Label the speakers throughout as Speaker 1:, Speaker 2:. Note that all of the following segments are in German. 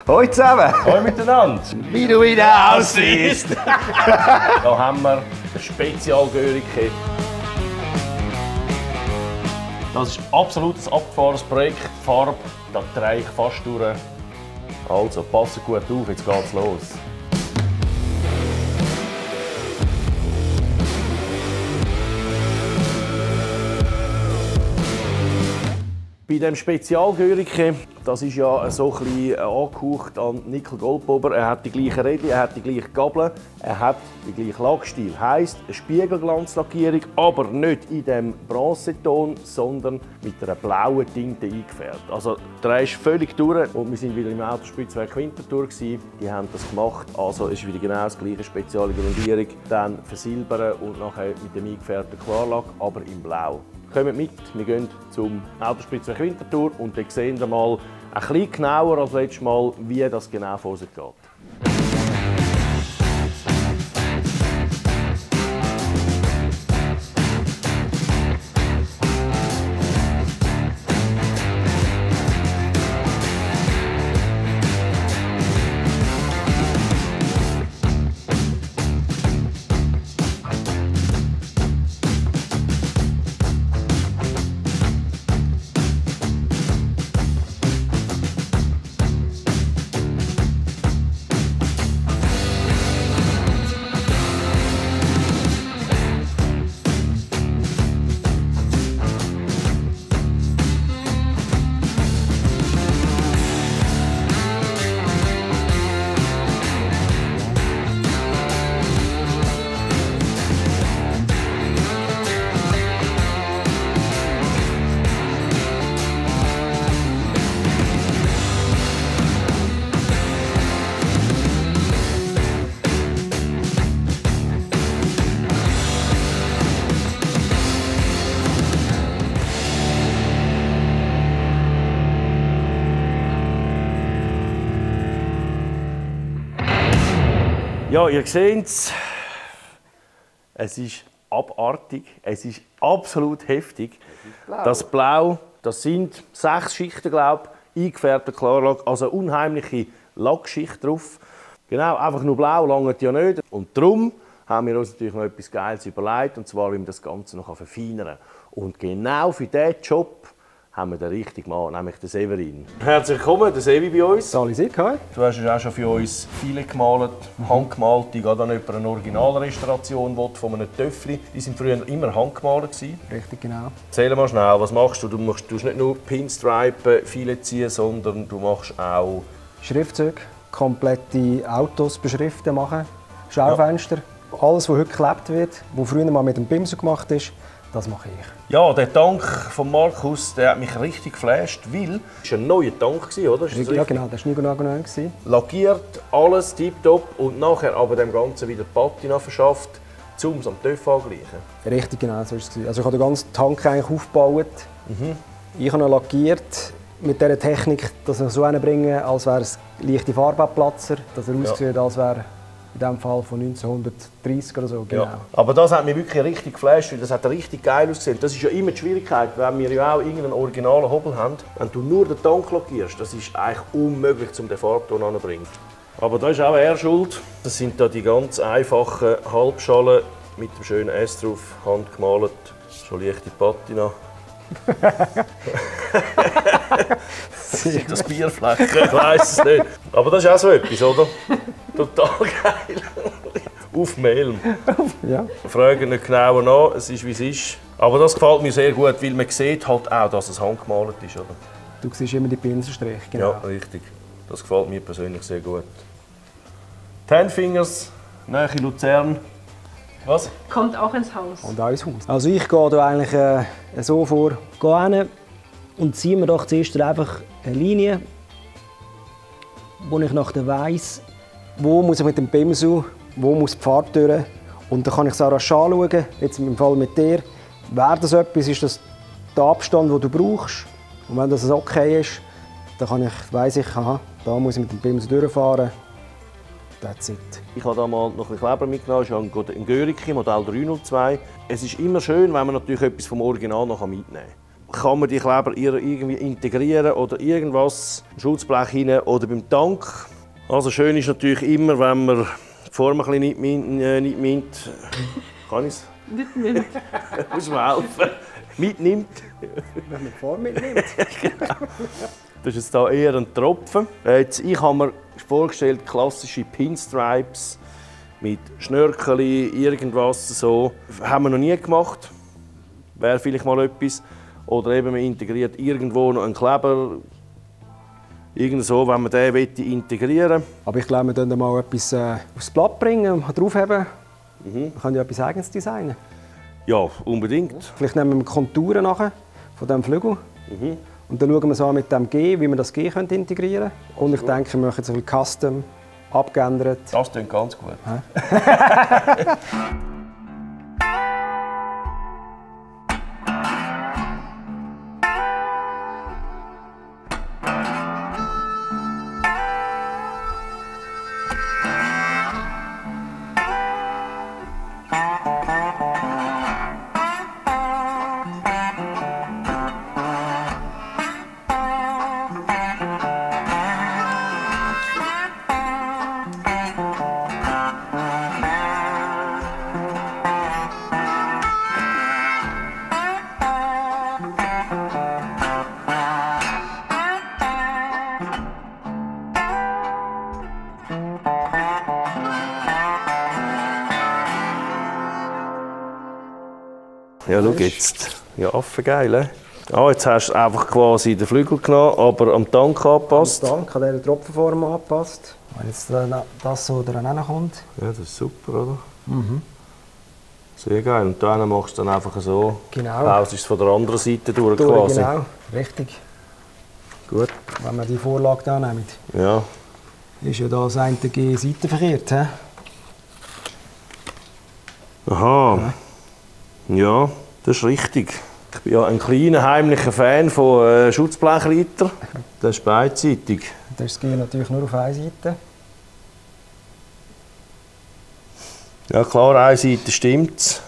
Speaker 1: Hallo zusammen!
Speaker 2: Hallo miteinander!
Speaker 1: Wie du wieder aussiehst!
Speaker 2: Da haben wir eine Spezialgörige. Das ist absolut ein abgefahrenes Projekt. Die Farbe, da drehe ich fast durch. Also, passt gut auf, jetzt geht's los. Bei diesem Spezialgörige, das ist ja so ein bisschen angehaucht an Nickel Goldbober. Er hat die gleichen Räder, er hat die gleichen Gabeln, er hat den gleichen Lackstil. Heisst, eine Spiegelglanzlackierung, aber nicht in dem Bronzeton, sondern mit einer blauen Tinte eingefärbt. Also der ist völlig durch und wir sind wieder im Autospritzwerk Winterthur gewesen. Die haben das gemacht, also es ist wieder genau das gleiche, spezielle Grundierung. Dann versilbern und nachher mit dem eingefärbten Klarlack, aber in Blau. Kommt mit, wir gehen zum Autospritzwerk Winterthur und dann sehen wir mal ein bisschen genauer als letztes Mal, wie das genau vor sich geht. Ja, ihr seht es ist abartig, es ist absolut heftig. Das Blau, das sind 6 Schichten, glaube ich, eingefärbter Klarlack, also eine unheimliche Lackschicht drauf. Genau, einfach nur blau langt ja nicht. Und darum haben wir uns natürlich noch etwas Geiles überlegt, und zwar, wie wir das Ganze noch verfeinern kann. Und genau für diesen Job haben wir den richtigen Mann, nämlich den Severin. Herzlich willkommen, der Sevi bei uns.
Speaker 3: Sali Sieg, hi.
Speaker 2: Du hast auch schon für uns viele gemalt, handgemalt. Ich gehe dann jemand eine Originalrestauration von einem Töffli. Die waren früher immer handgemalt.
Speaker 3: Richtig, genau.
Speaker 2: Erzähl mal schnell, was machst du? Du machst nicht nur Pinstripen, viele ziehen, sondern du machst auch
Speaker 3: Schriftzüge, komplette Autos beschriften machen, Schaufenster. Ja. Alles, was heute geklebt wird, was früher mal mit dem Pinsel gemacht ist, das mache ich.
Speaker 2: Ja, der Tank von Markus, der hat mich richtig geflasht, weil es war ein neuer Tank, oder?
Speaker 3: Ja, genau, das war neu.
Speaker 2: Lackiert, alles tiptop und nachher aber dem Ganzen wieder Patina verschafft, um es am TÜV angleichen.
Speaker 3: Richtig, genau, so war es. Also ich habe den ganzen Tank eigentlich aufgebaut. Ich habe ihn lackiert mit dieser Technik, dass ich so hinbringe, als wäre es leichte Farbabplatzer, dass er aussieht, als wäre in diesem Fall von 1930 oder so. Genau.
Speaker 2: Ja. Aber das hat mich wirklich richtig geflasht, weil das hat richtig geil ausgesehen. Das ist ja immer die Schwierigkeit, wenn wir ja auch irgendeinen originalen Hobel haben. Wenn du nur den Tank lackierst, das ist eigentlich unmöglich, um den Farbton anzubringen. Aber da ist auch er schuld. Das sind da die ganz einfachen Halbschalen mit dem schönen S drauf, handgemalt, schon leichte Patina. Sind das Bierflecken? Ich weiss es nicht. Aber das ist auch so etwas, oder? Total geil. Auf Mail.
Speaker 3: Ja.
Speaker 2: Fragen nicht genauer nach, es ist wie es ist. Aber das gefällt mir sehr gut, weil man sieht halt auch, dass es handgemalt ist, oder?
Speaker 3: Du siehst immer die Pinselstriche, genau.
Speaker 2: Ja, richtig. Das gefällt mir persönlich sehr gut. Ten Fingers, Nähe Luzern. Was?
Speaker 4: Kommt auch ins Haus.
Speaker 3: Und auch ins Haus. Also ich gehe da eigentlich so vor, gehe hin und ziehe mir doch zuerst einfach eine Linie, wo ich nachher weiss, wo muss ich mit dem Pinsel, wo muss die Farbe durch. Und dann kann ich es auch rasch anschauen, jetzt im Fall mit dir. Wäre das etwas, ist das der Abstand, den du brauchst. Und wenn das okay ist, dann weiss ich, aha, da muss ich mit dem Pinsel durchfahren. That's it.
Speaker 2: Ich habe da mal noch ein Kleber mitgenommen, ich habe ein Göriki, Modell 302. Es ist immer schön, wenn man natürlich etwas vom Original noch mitnehmen kann. kann man die Kleber irgendwie integrieren oder irgendwas, ein Schutzblech hinein oder beim Tank. Also schön ist natürlich immer, wenn man die Form ein bisschen nicht mint. Kann ich es?
Speaker 4: Nicht mit.
Speaker 2: Muss man helfen. Mitnimmt.
Speaker 3: Wenn man die Form mitnimmt.
Speaker 2: Genau. Das ist jetzt hier eher ein Tropfen. Ich habe mir vorgestellt, klassische Pinstripes mit Schnörkeli, irgendwas so. Haben wir noch nie gemacht. Wäre vielleicht mal etwas. Oder eben man integriert irgendwo noch einen Kleber. Irgend so, wenn man den integrieren will.
Speaker 3: Aber ich glaube, wir können mal etwas aufs Blatt bringen und draufheben. Man kann ja etwas Eigenes designen.
Speaker 2: Ja, unbedingt.
Speaker 3: Vielleicht nehmen wir Konturen nachher von diesem Flügel. Und dann schauen wir so an mit dem G, wie wir das G integrieren können. Und ich denke, wir machen so ein bisschen Custom, abgeändert.
Speaker 2: Das klingt ganz gut. Ja, schau jetzt. Ja, affengeil, he? Jetzt hast du einfach quasi den Flügel genommen, aber am Tank angepasst.
Speaker 3: Der Tank hat diese Tropfenform angepasst. Wenn jetzt das so dran kommt.
Speaker 2: Ja, das ist super, oder? Sehr geil. Und dann machst du dann einfach so.
Speaker 3: Genau.
Speaker 2: Pausest es von der anderen Seite durch quasi.
Speaker 3: Genau, richtig.
Speaker 2: Gut.
Speaker 3: Wenn wir die Vorlage da nehmen.
Speaker 2: Ja.
Speaker 3: Ist ja da das eine G seitenverkehrt. He?
Speaker 2: Aha. Ja, das ist richtig. Ich bin ja ein kleiner heimlicher Fan von Schutzblechleiter. Das ist beidseitig.
Speaker 3: Das ist das G natürlich nur auf einer Seite.
Speaker 2: Ja klar, eine Seite stimmt's.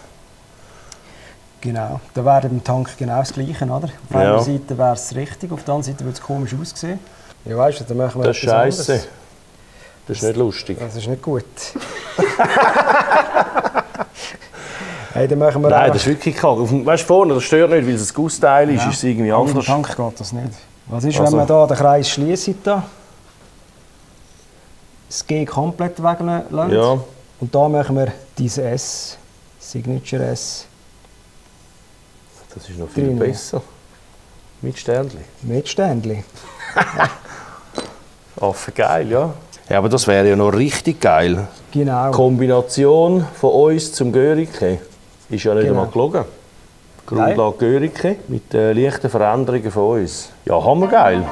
Speaker 3: Genau. Da wäre beim Tank genau das Gleiche, oder? Auf einer Seite wäre es richtig, auf der anderen Seite würde es komisch aussehen. Ja, weißt du, dann machen wir
Speaker 2: das ist
Speaker 3: etwas
Speaker 2: scheisse.
Speaker 3: anderes.
Speaker 2: Das ist nicht lustig.
Speaker 3: Das ist nicht gut. Hey, dann machen wir
Speaker 2: Nein, das ist wirklich kacke. Weißt du, vorne, das stört nicht, weil es ein Gussteil ist, ist es irgendwie
Speaker 3: Auf dem
Speaker 2: anders.
Speaker 3: Tank geht das nicht. Was ist,
Speaker 2: Also.
Speaker 3: wenn man da den Kreis schließt, da? Das G komplett weglassen.
Speaker 2: Ja.
Speaker 3: Und da machen wir dieses S, Signature S,
Speaker 2: Das ist noch viel
Speaker 3: Drin.
Speaker 2: besser. Mit Sternchen.
Speaker 3: mit Ständchen.
Speaker 2: Geil, ja. Ja, aber das wäre ja noch richtig geil.
Speaker 3: Genau.
Speaker 2: Die Kombination von uns zum Görike ist ja nicht
Speaker 3: Genau.
Speaker 2: einmal gelogen. Grundlage Görike mit leichten Veränderungen von uns. Ja, hammergeil.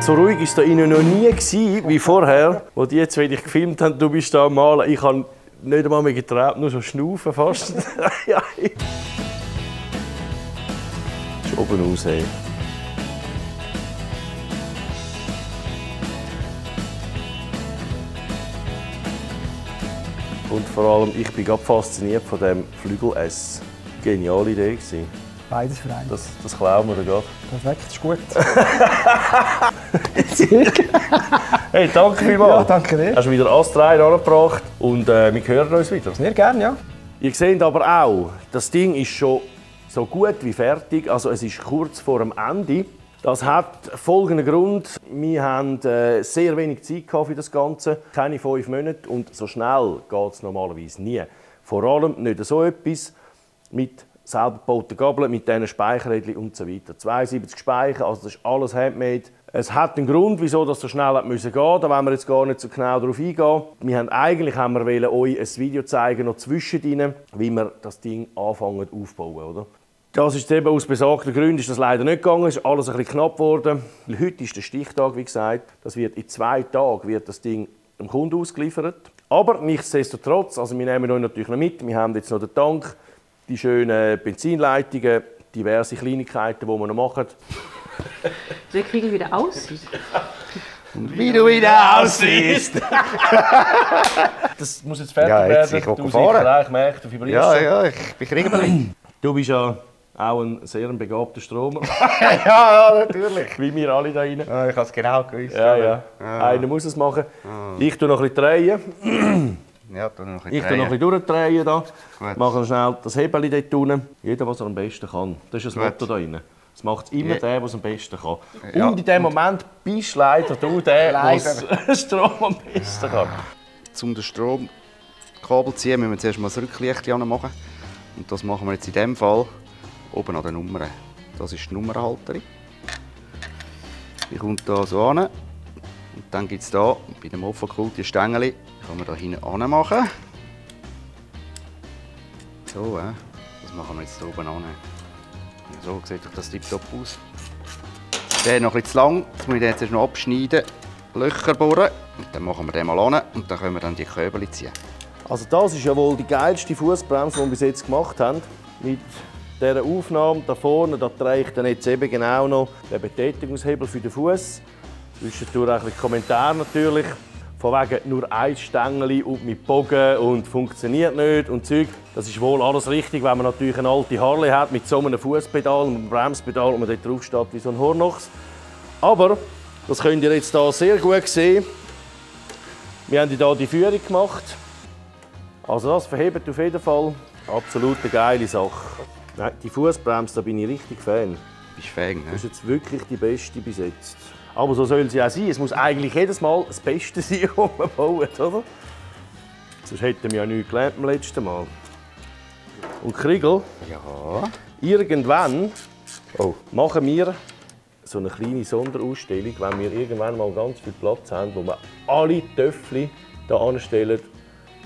Speaker 2: So ruhig war es da innen noch nie wie vorher, wo die jetzt, wenn ich gefilmt habe, du bist da am Malen. Ich habe nicht einmal mehr getraut, nur so schnaufen fast. Ja. Ist oben aus. Hey. Und vor allem, ich bin gerade fasziniert von dem Flügel S. Geniale Idee gewesen.
Speaker 3: Beides für einen.
Speaker 2: Das klauen wir da gerade.
Speaker 3: Perfekt, ist gut.
Speaker 2: Hey, danke vielmals.
Speaker 3: Ja, danke dir.
Speaker 2: Hast du wieder alles 3 angebracht und wir hören uns wieder.
Speaker 3: Sehr gerne, ja.
Speaker 2: Ihr seht aber auch, das Ding ist schon so gut wie fertig. Also es ist kurz vor dem Ende. Das hat folgenden Grund. Wir haben sehr wenig Zeit für das Ganze. Keine 5 Monate. Und so schnell geht es normalerweise nie. Vor allem nicht so etwas mit selber gebauten Gabeln, mit diesen Speicherrädchen und so weiter. 72 Speicher, also das ist alles handmade. Es hat einen Grund, wieso das so schnell gehen musste. Da wollen wir jetzt gar nicht so genau darauf eingehen. Eigentlich haben wir euch ein Video zeigen, noch zwischendrin, wie wir das Ding anfangen aufzubauen. Oder? Das ist eben aus besagten Gründen ist das leider nicht gegangen. Es ist alles ein bisschen knapp geworden. Heute ist der Stichtag, wie gesagt. Das wird in 2 Tagen wird das Ding dem Kunden ausgeliefert. Aber nichtsdestotrotz, also wir nehmen euch natürlich noch mit. Wir haben jetzt noch den Tank, die schönen Benzinleitungen, diverse Kleinigkeiten, die wir noch machen.
Speaker 4: Der Kriegel wieder aussieht.
Speaker 1: Wie du wieder aussiehst.
Speaker 2: Das muss jetzt fertig
Speaker 1: Ja, jetzt,
Speaker 2: werden.
Speaker 1: ich will
Speaker 2: Du
Speaker 1: fahren.
Speaker 2: sicher auch, ich merke, du vibrierst
Speaker 1: Ja,
Speaker 2: schon.
Speaker 1: ja, ich bin Kriegerberli.
Speaker 2: Du bist ja auch ein sehr begabter Stromer,
Speaker 1: Ja, natürlich.
Speaker 2: wie wir alle da rein.
Speaker 1: Ja, ich habe es genau gewusst.
Speaker 2: Ja. Einer muss es machen. Ich tue noch ein bisschen drehen.
Speaker 1: Ja, tu noch ein
Speaker 2: Ich tue noch ein
Speaker 1: bisschen
Speaker 2: bisschen durchdrehen. Da.
Speaker 1: Gut.
Speaker 2: Mache schnell das Hebel dort unten. Jeder, was er am besten kann. Das ist das
Speaker 1: Gut.
Speaker 2: Motto da drin. Es macht immer
Speaker 1: Ja.
Speaker 2: der, der es am besten kann.
Speaker 1: Ja.
Speaker 2: Und in dem Moment bist leider du der, der
Speaker 1: Leider.
Speaker 2: das Strom am besten kann.
Speaker 1: Um den Stromkabel zu ziehen, müssen wir zuerst mal das Rücklicht machen. Und das machen wir jetzt in diesem Fall oben an den Nummern. Das ist die Nummernhalterung. Die kommt hier so an. Und dann gibt es hier bei dem Offenkult die Stängel, die kann man hier hinten anmachen. So, das machen wir jetzt hier oben an. So sieht doch das tiptop aus. Der ist noch etwas zu lang, jetzt muss ich den jetzt erst noch abschneiden, Löcher bohren. Und dann machen wir den mal an und dann können wir dann die Köbel ziehen.
Speaker 2: Also das ist ja wohl die geilste Fußbremse, die wir bis jetzt gemacht haben. Mit dieser Aufnahme da vorne, da drehe ich dann jetzt eben genau noch den Betätigungshebel für den Fuß. Zwischendurch ein bisschen Kommentare natürlich. Von wegen nur ein Stängel und mit Bogen und funktioniert nicht und Zeug. Das ist wohl alles richtig, wenn man natürlich eine alte Harley hat mit so einem Fußpedal und einem Bremspedal und man dort drauf steht wie so ein Hornochs. Aber das könnt ihr jetzt hier sehr gut sehen. Wir haben hier die Führung gemacht. Also das verhebt auf jeden Fall. Absolut eine geile Sache. Nein, die Fußbremse, da bin ich richtig Fan.
Speaker 1: Bist Fan, ne?
Speaker 2: Das ist jetzt wirklich die beste bis jetzt. Aber so soll sie auch sein. Es muss eigentlich jedes Mal das Beste sein, was man baut, oder? Sonst hätten wir ja nichts gelernt beim letzten Mal. Und Kriegel,
Speaker 1: Ja.
Speaker 2: irgendwann machen wir so eine kleine Sonderausstellung, wenn wir irgendwann mal ganz viel Platz haben, wo wir alle Töffel hier anstellen,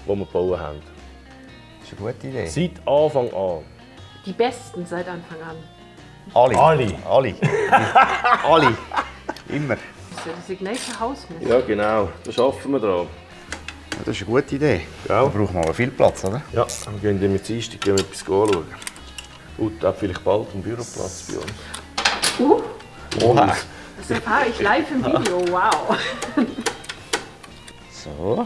Speaker 2: die wir gebaut haben.
Speaker 1: Das ist eine gute Idee.
Speaker 2: Seit Anfang an.
Speaker 4: Die besten seit Anfang an.
Speaker 1: Alle.
Speaker 2: Alle.
Speaker 1: Alle. Alle. Immer.
Speaker 4: Das ist ja die Signature Hausmesse.
Speaker 2: Ja, genau. Da arbeiten wir dran.
Speaker 1: Ja, das ist eine gute Idee.
Speaker 2: Ja.
Speaker 1: Da braucht man aber viel Platz, oder?
Speaker 2: Ja, wir gehen mit Dienstag etwas anschauen. Und hat vielleicht bald einen Büroplatz bei uns.
Speaker 1: Oha.
Speaker 4: Das erfahre ich live im Video. Wow.
Speaker 1: So.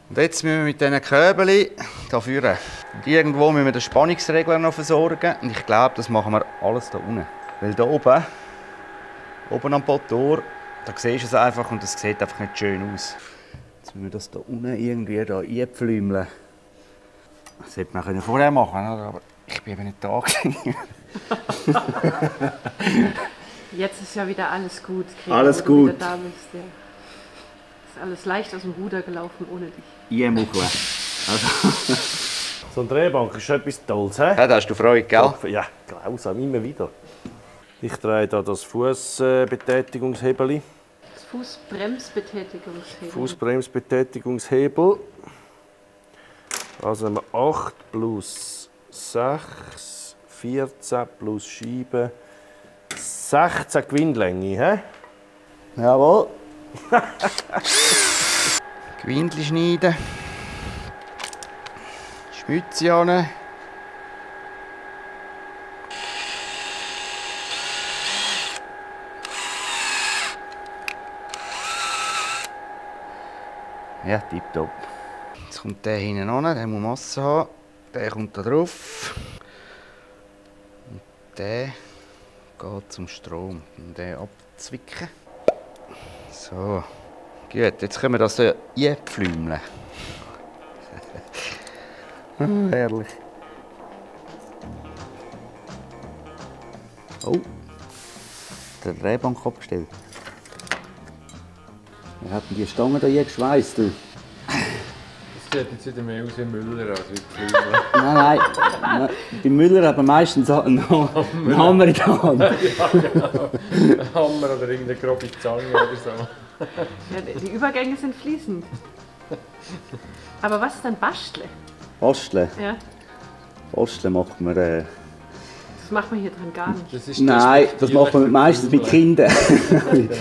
Speaker 1: Und jetzt müssen wir mit diesen Köbeln hier führen. Und irgendwo müssen wir den Spannungsregler noch versorgen. Und ich glaube, das machen wir alles hier unten. Weil hier oben am Motor, da siehst du es einfach und das sieht einfach nicht schön aus. Jetzt müssen wir das hier unten irgendwie da einpflümeln. Das hätte man vorher machen können, aber ich bin eben nicht da.
Speaker 4: Jetzt ist ja wieder alles gut. Gregor,
Speaker 1: Alles
Speaker 4: wo du wieder
Speaker 1: gut.
Speaker 4: da bist, ja. Ist alles leicht aus dem Ruder gelaufen ohne dich.
Speaker 1: Einmuckeln.
Speaker 2: So eine Drehbank ist schon etwas Tolles, hä?
Speaker 1: Ja, da hast du Freude, gell?
Speaker 2: Ja, grausam, immer wieder. Ich drehe hier das Fußbetätigungshebel.
Speaker 4: Das Fußbremsbetätigungshebel.
Speaker 2: Fußbremsbetätigungshebel. Also haben wir 8 plus 6, 14 plus Scheibe, 16 Gewindlänge, hä?
Speaker 1: Jawohl. Gewindli schneiden. Schmütze an. Ja, tipptopp. Jetzt kommt der hinten an, der muss Masse haben. Der kommt da drauf. Und der geht zum Strom. Und den abzwicken. So. Gut, jetzt können wir das hier einpflümeln. Herrlich. Oh, der Drehbank abgestellt. Wir hatten die Stange hier geschweißt.
Speaker 5: Das sieht jetzt wieder mehr aus wie Müller als wie Pflümer.
Speaker 1: Nein. Bei Müller hat man meistens einen Hammer in der Hand.
Speaker 5: Ja, genau. Ein Hammer oder irgendeine grobe Zange oder so.
Speaker 4: Ja, die Übergänge sind fließend. Aber was ist dann Bastle?
Speaker 1: Basteln.
Speaker 4: Ja,
Speaker 1: Basteln macht man.
Speaker 4: das macht man hier drin gar nicht.
Speaker 5: Das ist
Speaker 1: Nein, das macht man meistens mit Kindern.
Speaker 5: Genau.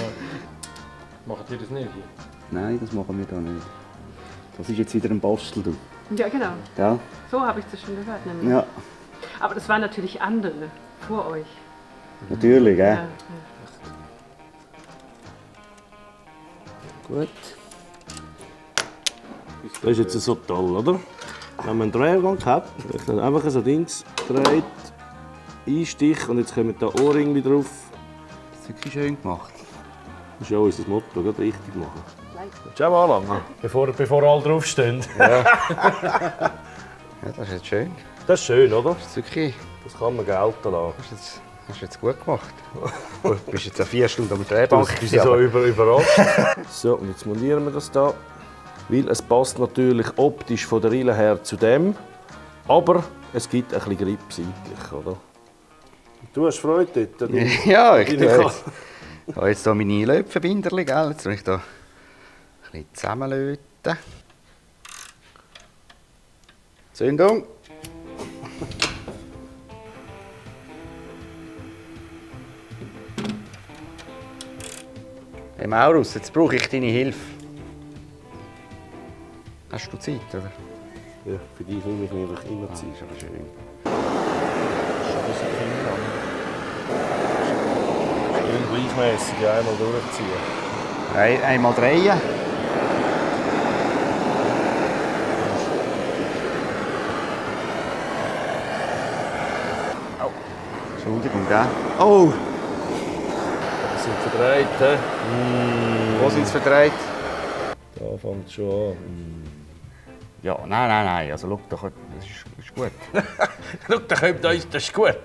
Speaker 5: Macht ihr das nicht hier?
Speaker 1: Nein, das machen wir da nicht. Das ist jetzt wieder ein Bastel. Du.
Speaker 4: Ja, genau.
Speaker 1: Ja?
Speaker 4: So habe ich das schon gehört. Nämlich.
Speaker 1: Ja,
Speaker 4: Aber das waren natürlich andere vor euch.
Speaker 1: natürlich, gell?
Speaker 4: Ja,
Speaker 2: Gut. Das ist jetzt so toll, oder? Wenn man einen Drehgang hat, dann einfach so Dings dreht, Einstich und jetzt kommen da Ohrringe drauf.
Speaker 1: Das ist wirklich schön gemacht.
Speaker 2: Das ist ja unser Motto, gerade richtig machen. Willst du auch mal anlangen? Bevor alle draufstehen.
Speaker 1: Ja, das ist jetzt schön.
Speaker 2: Das ist schön, oder?
Speaker 1: Das ist wirklich.
Speaker 2: Das kann man gelten lassen.
Speaker 1: Hast du jetzt gut gemacht. Du bist jetzt 4 Stunden am Drehbank.
Speaker 2: Du bist so überrascht. So, und jetzt montieren wir das hier. Weil es passt natürlich optisch von der Rille her zu dem, aber es gibt ein bisschen Grip seitlich, oder? Du hast Freude dort?
Speaker 1: Ja, ich tue jetzt. Ich habe jetzt hier meine Lötverbinderchen, gell? Jetzt soll ich da ein bisschen zusammenlöten. Zündung! Hey Maurus, jetzt brauche ich deine Hilfe. Hast du Zeit, oder?
Speaker 2: Ja, für dich nehme ich nämlich immer
Speaker 1: Das
Speaker 2: Zeit.
Speaker 1: ist aber schön.
Speaker 2: Schön gleichmäßig einmal durchziehen.
Speaker 1: Einmal drehen. Oh. Entschuldigung, gell? Oh!
Speaker 2: Die sind verdreht, hä?
Speaker 1: Wo sind sie verdreht?
Speaker 2: Da fängt es schon an.
Speaker 1: Ja, nein. Also, schau doch, das ist gut.
Speaker 2: Schau, da kommt uns, das ist gut.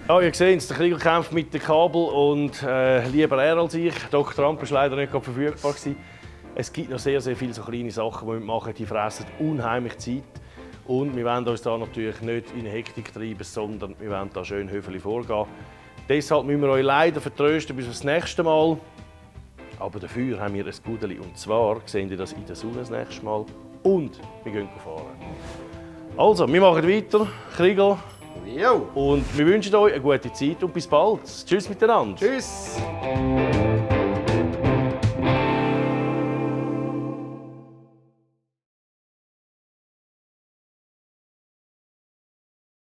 Speaker 2: Ja, ihr seht es, der Krieger kämpft mit dem Kabel und lieber er als ich. Dr. Amper war leider nicht verfügbar. Es gibt noch sehr viele so kleine Sachen, die wir machen, die fressen unheimlich Zeit. Und wir wollen uns da natürlich nicht in eine Hektik treiben, sondern wir wollen da schön höflich vorgehen. Deshalb müssen wir euch leider vertrösten bis das nächste Mal. Aber dafür haben wir ein Gudeli. Und zwar sehen ihr das in der Sonne das nächste Mal. Und wir gehen fahren. Also, wir machen weiter, Kriegel.
Speaker 1: Jo!
Speaker 2: Und wir wünschen euch eine gute Zeit und bis bald. Tschüss miteinander.
Speaker 1: Tschüss!